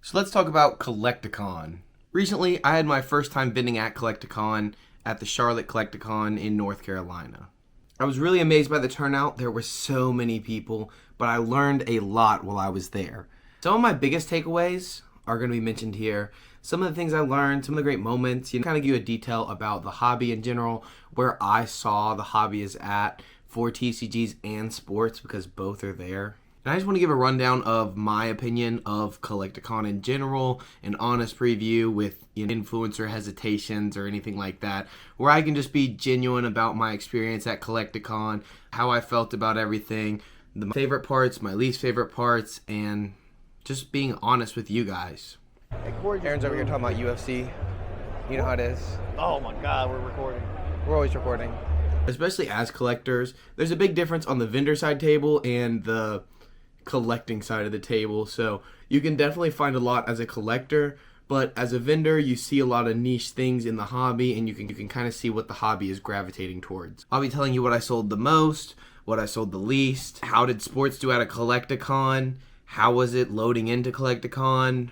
So let's talk about Collecticon. Recently, I had my first time vending at Collecticon at the Charlotte Collecticon in North Carolina. I was really amazed by the turnout. There were so many people, but I learned a lot while I was there. Some of my biggest takeaways are going to be mentioned here. Some of the things I learned, some of the great moments, kind of give you a detail about the hobby in general, where I saw the hobby is at for TCGs and sports because both are there. And I just want to give a rundown of my opinion of Collecticon in general, an honest preview with influencer hesitations or anything like that, where I can just be genuine about my experience at Collecticon, how I felt about everything, my favorite parts, my least favorite parts, and just being honest with you guys. Hey, Aaron's over here talking about UFC. You know how it is. Oh my God, we're recording. We're always recording. Especially as collectors, there's a big difference on the vendor side table and the collecting side of the table. So you can definitely find a lot as a collector, but as a vendor, you see a lot of niche things in the hobby, and you can kind of see what the hobby is gravitating towards. I'll be telling you what I sold the most, what I sold the least, how did sports do at a Collecticon, how was it loading into Collecticon,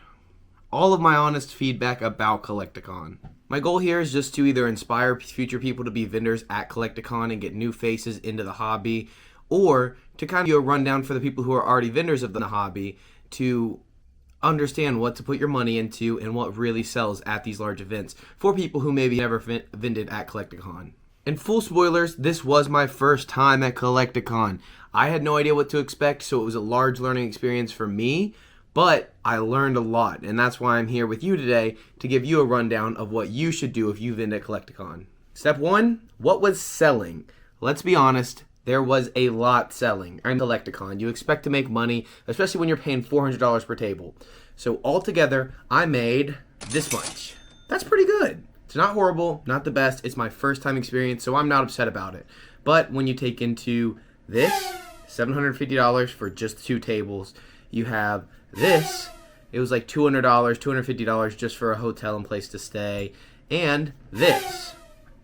all of my honest feedback about Collecticon. My goal here is just to either inspire future people to be vendors at Collecticon and get new faces into the hobby, or to kind of do a rundown for the people who are already vendors of the hobby to understand what to put your money into and what really sells at these large events for people who maybe never vended at Collecticon. And full spoilers, this was my first time at Collecticon. I had no idea what to expect, so it was a large learning experience for me, but I learned a lot, and that's why I'm here with you today to give you a rundown of what you should do if you vend at Collecticon. Step 1, what was selling? Let's be honest, there was a lot selling at Collecticon. You expect to make money, especially when you're paying $400 per table. So altogether, I made this much. That's pretty good. It's not horrible, not the best. It's my first time experience, so I'm not upset about it. But when you take into this, $750 for just 2 tables. You have this, it was like $200, $250 just for a hotel and place to stay. And this,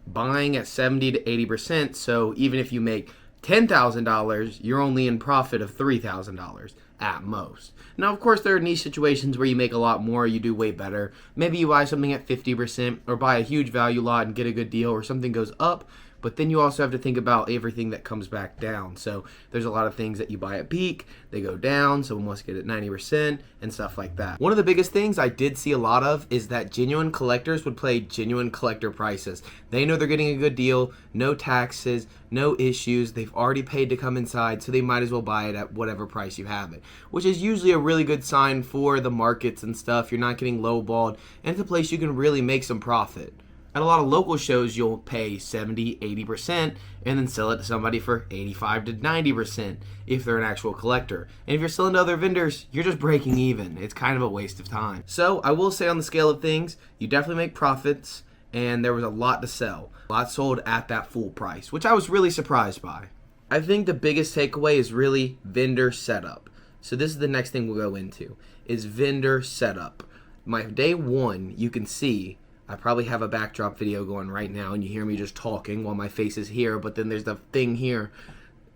buying at 70 to 80%, so even if you make $10,000, you're only in profit of $3,000 at most. Now, of course, there are niche situations where you make a lot more, you do way better. Maybe you buy something at 50% or buy a huge value lot and get a good deal, or something goes up, but then you also have to think about everything that comes back down. So there's a lot of things that you buy at peak, they go down, someone wants to get it 90% and stuff like that. One of the biggest things I did see a lot of is that genuine collectors would play genuine collector prices. They know they're getting a good deal, no taxes, no issues, they've already paid to come inside, so they might as well buy it at whatever price you have it, which is usually a really good sign for the markets and stuff. You're not getting lowballed, and it's a place you can really make some profit. At a lot of local shows, you'll pay 70, 80% and then sell it to somebody for 85 to 90% if they're an actual collector. And if you're selling to other vendors, you're just breaking even. It's kind of a waste of time. So I will say on the scale of things, you definitely make profits, and there was a lot to sell. A lot sold at that full price, which I was really surprised by. I think the biggest takeaway is really vendor setup. So this is the next thing we'll go into, is vendor setup. My day 1, you can see, I probably have a backdrop video going right now, and you hear me just talking while my face is here, but then there's the thing here.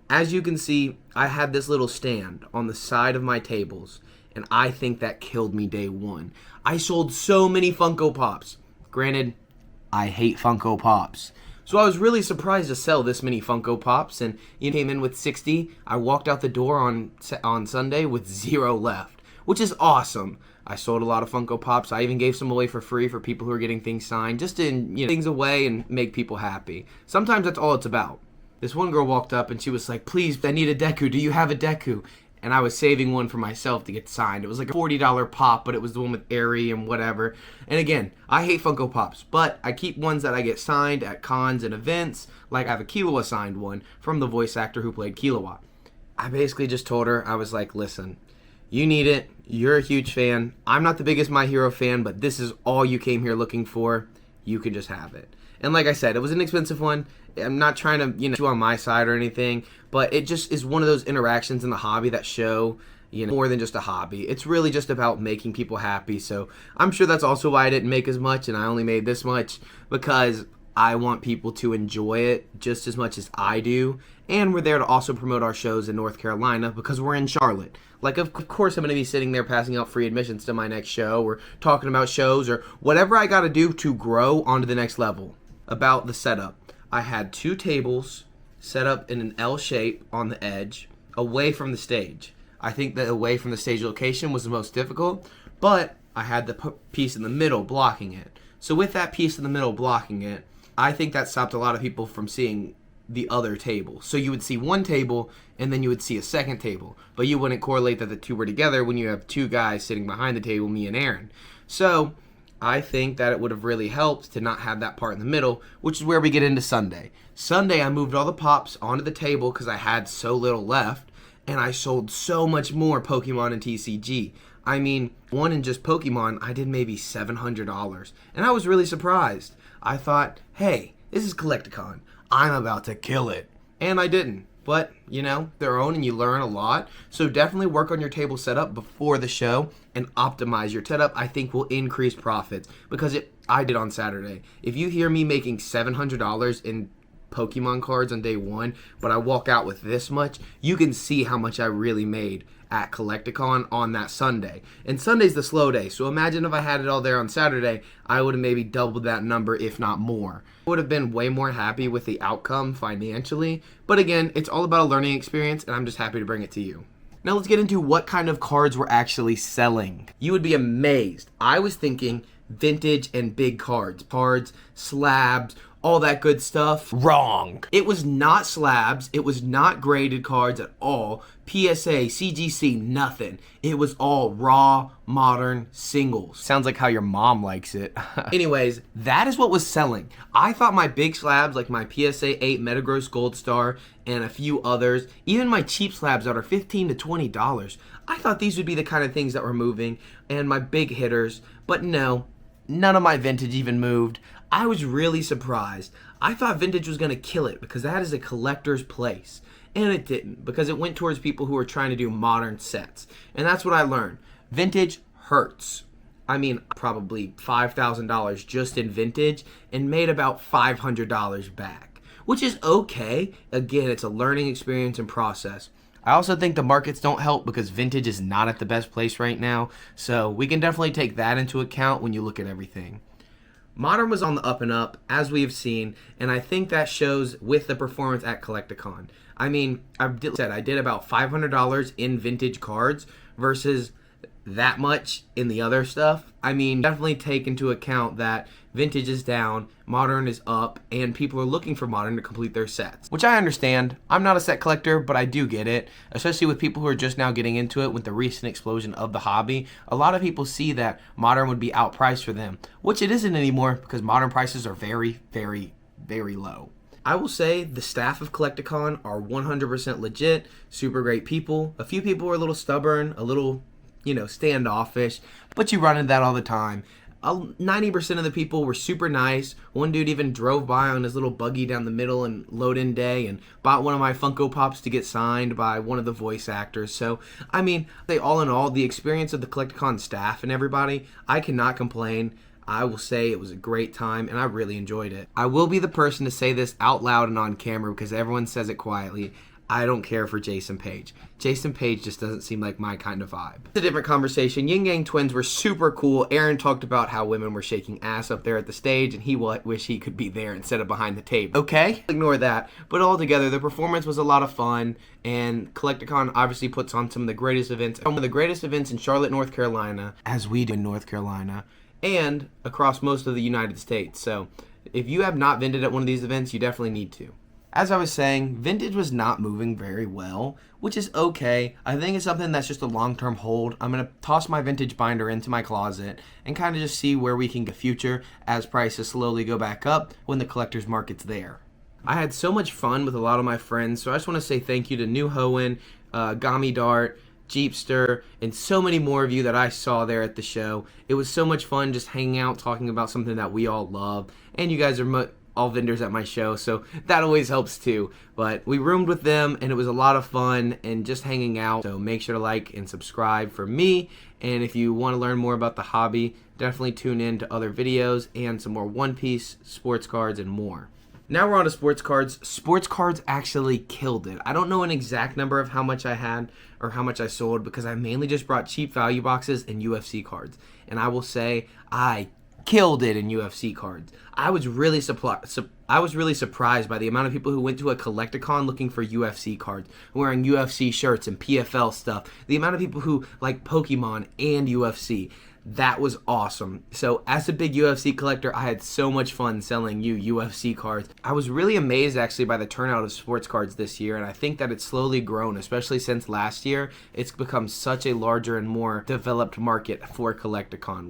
As you can see, I had this little stand on the side of my tables, and I think that killed me day 1. I sold so many Funko Pops. Granted, I hate Funko Pops. So I was really surprised to sell this many Funko Pops, and you came in with 60. I walked out the door on Sunday with 0 left, which is awesome. I sold a lot of Funko Pops. I even gave some away for free for people who are getting things signed, just to things away and make people happy. Sometimes that's all it's about. This one girl walked up and she was like, "Please, I need a Deku. Do you have a Deku?" And I was saving one for myself to get signed. It was like a $40 pop, but it was the one with Airy and whatever. And again, I hate Funko Pops, but I keep ones that I get signed at cons and events. Like I have a Killua signed one from the voice actor who played Killua. I basically just told her, I was like, "Listen, you need it. You're a huge fan. I'm not the biggest My Hero fan, but this is all you came here looking for. You can just have it." And like I said, it was an expensive one. I'm not trying to, chew on my side or anything, but it just is one of those interactions in the hobby that show, more than just a hobby. It's really just about making people happy. So I'm sure that's also why I didn't make as much and I only made this much, because I want people to enjoy it just as much as I do. And we're there to also promote our shows in North Carolina because we're in Charlotte. Like, of course, I'm going to be sitting there passing out free admissions to my next show or talking about shows or whatever I got to do to grow onto the next level. About the setup, I had 2 tables set up in an L shape on the edge away from the stage. I think that away from the stage location was the most difficult, but I had the piece in the middle blocking it. So with that piece in the middle blocking it, I think that stopped a lot of people from seeing the other table. So you would see one table and then you would see a second table, but you wouldn't correlate that the two were together when you have 2 guys sitting behind the table, me and Aaron. So I think that it would have really helped to not have that part in the middle, which is where we get into Sunday. Sunday, I moved all the pops onto the table because I had so little left, and I sold so much more Pokemon and TCG. I mean, one in just Pokemon, I did maybe $700, and I was really surprised. I thought, hey, this is Collecticon. I'm about to kill it. And I didn't. But, you know, their own and you learn a lot. So definitely work on your table setup before the show and optimize your setup. I think will increase profits because I did on Saturday. If you hear me making $700 in Pokemon cards on day 1, but I walk out with this much, you can see how much I really made at Collecticon on that Sunday. And Sunday's the slow day, so imagine if I had it all there on Saturday, I would have maybe doubled that number, if not more. I would have been way more happy with the outcome financially, but again, it's all about a learning experience, and I'm just happy to bring it to you. Now let's get into what kind of cards we're actually selling. You would be amazed. I was thinking vintage and big cards, slabs, all that good stuff. Wrong. It was not slabs. It was not graded cards at all. PSA, CGC, nothing. It was all raw, modern singles. Sounds like how your mom likes it. Anyways, that is what was selling. I thought my big slabs, like my PSA 8 Metagross Gold Star and a few others, even my cheap slabs that are $15 to $20, I thought these would be the kind of things that were moving, and my big hitters, but no, none of my vintage even moved. I was really surprised. I thought vintage was going to kill it because that is a collector's place. And it didn't, because it went towards people who are trying to do modern sets. And that's what I learned. Vintage hurts. I mean, probably $5,000 just in vintage and made about $500 back, which is okay. Again, it's a learning experience and process. I also think the markets don't help because vintage is not at the best place right now. So we can definitely take that into account when you look at everything. Modern was on the up and up, as we have seen, and I think that shows with the performance at Collecticon. I mean, I did about $500 in vintage cards versus that much in the other stuff. I mean, definitely take into account that vintage is down, modern is up, and people are looking for modern to complete their sets. Which I understand. I'm not a set collector, but I do get it, especially with people who are just now getting into it with the recent explosion of the hobby. A lot of people see that modern would be outpriced for them, which it isn't anymore because modern prices are very, very, very low. I will say the staff of Collecticon are 100% legit, super great people. A few people are a little stubborn, a little standoffish, but you run into that all the time. 90% of the people were super nice. One dude even drove by on his little buggy down the middle and load-in day and bought one of my Funko Pops to get signed by one of the voice actors. So, I mean, all in all, the experience of the Collecticon staff and everybody, I cannot complain. I will say it was a great time, and I really enjoyed it. I will be the person to say this out loud and on camera because everyone says it quietly. I don't care for Jason Page. Jason Page just doesn't seem like my kind of vibe. It's a different conversation. Yin Yang Twins were super cool. Aaron talked about how women were shaking ass up there at the stage, and he wish he could be there instead of behind the table. Okay? Ignore that. But altogether, the performance was a lot of fun, and Collecticon obviously puts on some of the greatest events. One of the greatest events in Charlotte, North Carolina, as we do in North Carolina, and across most of the United States. So, if you have not vended at one of these events, you definitely need to. As I was saying, vintage was not moving very well, which is okay. I think it's something that's just a long-term hold. I'm going to toss my vintage binder into my closet and kind of just see where we can get future as prices slowly go back up when the collector's market's there. I had so much fun with a lot of my friends, so I just want to say thank you to New Hoenn, Gami Dart, Jeepster, and so many more of you that I saw there at the show. It was so much fun just hanging out, talking about something that we all love, and you guys are all vendors at my show, so that always helps too. But we roomed with them, and it was a lot of fun and just hanging out. So make sure to like and subscribe for me. And if you want to learn more about the hobby, definitely tune in to other videos and some more One Piece, sports cards, and more. Now we're on to sports cards. Sports cards actually killed it. I don't know an exact number of how much I had or how much I sold because I mainly just brought cheap value boxes and UFC cards. And I will say I killed it in UFC cards. I was really surprised by the amount of people who went to a Collecticon looking for UFC cards, wearing UFC shirts and PFL stuff. The amount of people who like Pokemon and UFC. That was awesome. So as a big UFC collector, I had so much fun selling you UFC cards. I was really amazed actually by the turnout of sports cards this year, and I think that it's slowly grown, especially since last year. It's become such a larger and more developed market for Collecticon,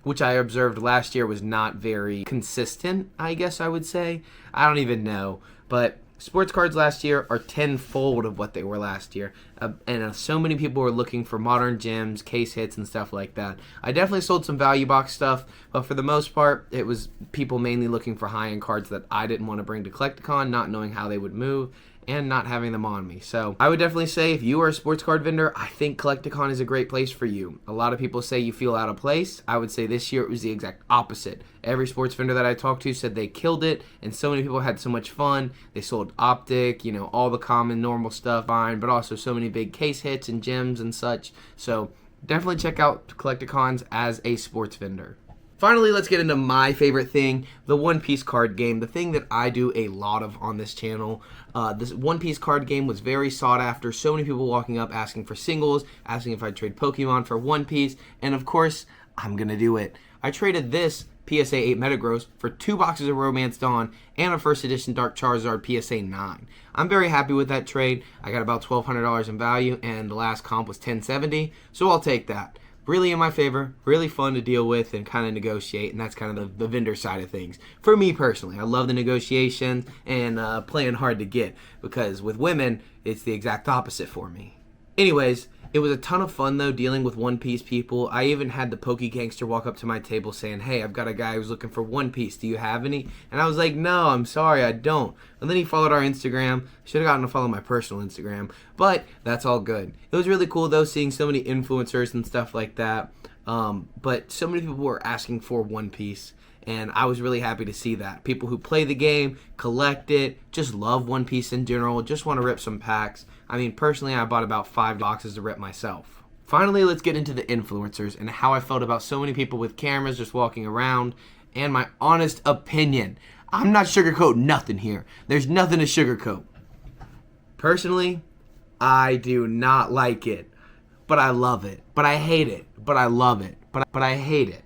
which I observed last year was not very consistent, I guess I would say. I don't even know, but sports cards last year are tenfold of what they were last year, and so many people were looking for modern gems, case hits, and stuff like that. I definitely sold some value box stuff, but for the most part, it was people mainly looking for high-end cards that I didn't want to bring to Collecticon, not knowing how they would move, and not having them on me. So I would definitely say if you are a sports card vendor, I think Collecticon is a great place for you. A lot of people say you feel out of place. I would say this year it was the exact opposite. Every sports vendor that I talked to said they killed it, and so many people had so much fun. They sold optic, all the common normal stuff fine, but also so many big case hits and gems and such. So definitely check out Collecticons as a sports vendor. Finally, let's get into my favorite thing, the One Piece card game, the thing that I do a lot of on this channel. This One Piece card game was very sought after. So many people walking up asking for singles, asking if I'd trade Pokemon for One Piece, and of course, I'm going to do it. I traded this PSA 8 Metagross for 2 boxes of Romance Dawn and a first edition Dark Charizard PSA 9. I'm very happy with that trade. I got about $1,200 in value, and the last comp was $1,070, so I'll take that. Really in my favor, really fun to deal with and kind of negotiate, and that's kind of the vendor side of things. For me personally, I love the negotiations and playing hard to get, because with women, it's the exact opposite for me. Anyways, it was a ton of fun though dealing with One Piece people. I even had the Poke Gangster walk up to my table saying, "Hey, I've got a guy who's looking for One Piece. Do you have any?" And I was like, "No, I'm sorry, I don't." And then he followed our Instagram. Should have gotten to follow my personal Instagram, but that's all good. It was really cool though seeing so many influencers and stuff like that. But so many people were asking for One Piece, and I was really happy to see that. People who play the game, collect it, just love One Piece in general, just want to rip some packs. I mean, personally, I bought about 5 boxes to rip myself. Finally, let's get into the influencers and how I felt about so many people with cameras just walking around, and my honest opinion. I'm not sugarcoating nothing here. There's nothing to sugarcoat. Personally, I do not like it, but I love it. But I hate it, but I love it. But I hate it.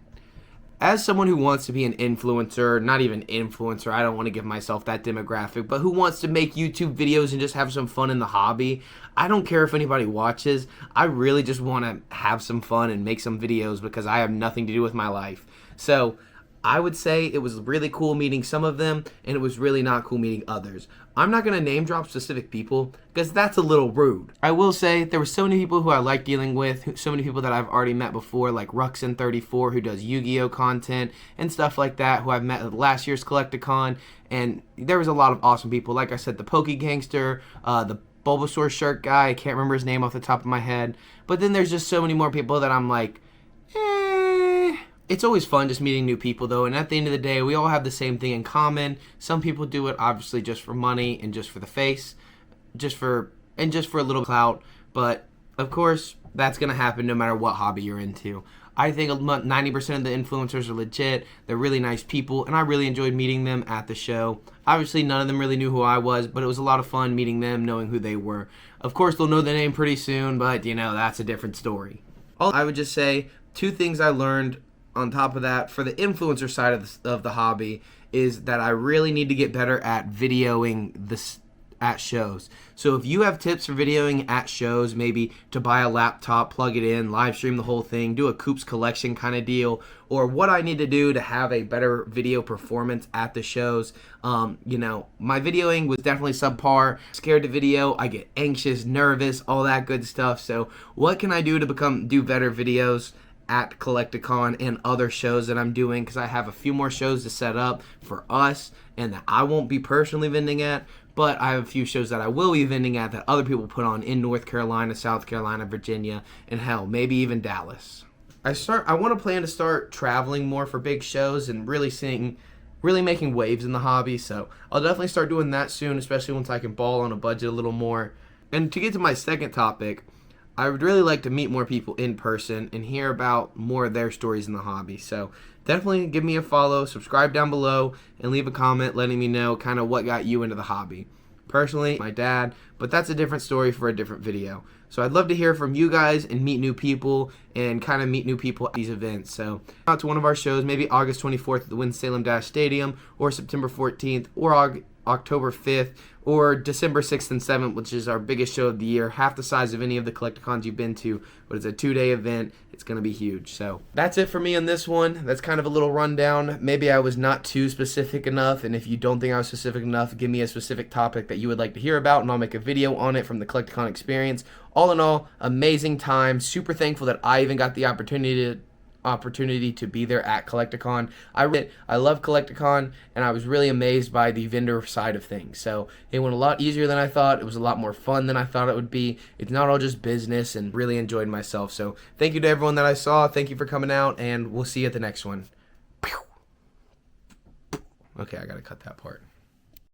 As someone who wants to be an influencer, not even influencer, I don't want to give myself that demographic, but who wants to make YouTube videos and just have some fun in the hobby, I don't care if anybody watches. I really just want to have some fun and make some videos because I have nothing to do with my life. So I would say it was really cool meeting some of them, and it was really not cool meeting others. I'm not going to name drop specific people because that's a little rude. I will say there were so many people who I like dealing with, so many people that I've already met before, like Ruxin34 who does Yu-Gi-Oh content and stuff like that, who I've met at last year's Collecticon, and there was a lot of awesome people. Like I said, the Poke Gangster, the Bulbasaur shirt guy, I can't remember his name off the top of my head, but then there's just so many more people that I'm like, It's always fun just meeting new people though, and at the end of the day, we all have the same thing in common. Some people do it obviously just for money and just for the face, just for a little clout, but of course, that's going to happen no matter what hobby you're into. I think 90% of the influencers are legit, they're really nice people, and I really enjoyed meeting them at the show. Obviously, none of them really knew who I was, but it was a lot of fun meeting them, knowing who they were. Of course, they'll know the name pretty soon, but that's a different story. I would just say 2 things I learned on top of that, for the influencer side of the hobby, is that I really need to get better at videoing this at shows. So if you have tips for videoing at shows, maybe to buy a laptop, plug it in, live stream the whole thing, do a Coops collection kind of deal, or what I need to do to have a better video performance at the shows. My videoing was definitely subpar. Scared to video, I get anxious, nervous, all that good stuff. So what can I do to do better videos at Collecticon and other shows that I'm doing, because I have a few more shows to set up for us and that I won't be personally vending at, but I have a few shows that I will be vending at that other people put on in North Carolina, South Carolina, Virginia, and hell, maybe even Dallas. I want to plan to start traveling more for big shows and really making waves in the hobby, so I'll definitely start doing that soon, especially once I can ball on a budget a little more. And to get to my second topic, I would really like to meet more people in person and hear about more of their stories in the hobby. So definitely give me a follow, subscribe down below, and leave a comment letting me know kind of what got you into the hobby. Personally, my dad, but that's a different story for a different video. So I'd love to hear from you guys and meet new people and kind of meet new people at these events. So out to one of our shows, maybe August 24th at the Winston-Salem Dash Stadium, or September 14th, or October 5th, or December 6th and 7th, which is our biggest show of the year, half the size of any of the Collecticons you've been to, but it's a 2-day event. It's going to be huge. So that's it for me on this one. That's kind of a little rundown. Maybe I was not too specific enough, and if you don't think I was specific enough, give me a specific topic that you would like to hear about, and I'll make a video on it from the Collecticon experience. All in all, amazing time. Super thankful that I even got the opportunity to be there at Collecticon. I love Collecticon, and I was really amazed by the vendor side of things. So it went a lot easier than I thought. It was a lot more fun than I thought it would be. It's not all just business, and really enjoyed myself. So thank you to everyone that I saw. Thank you for coming out, and we'll see you at the next one. Okay, I gotta cut that part.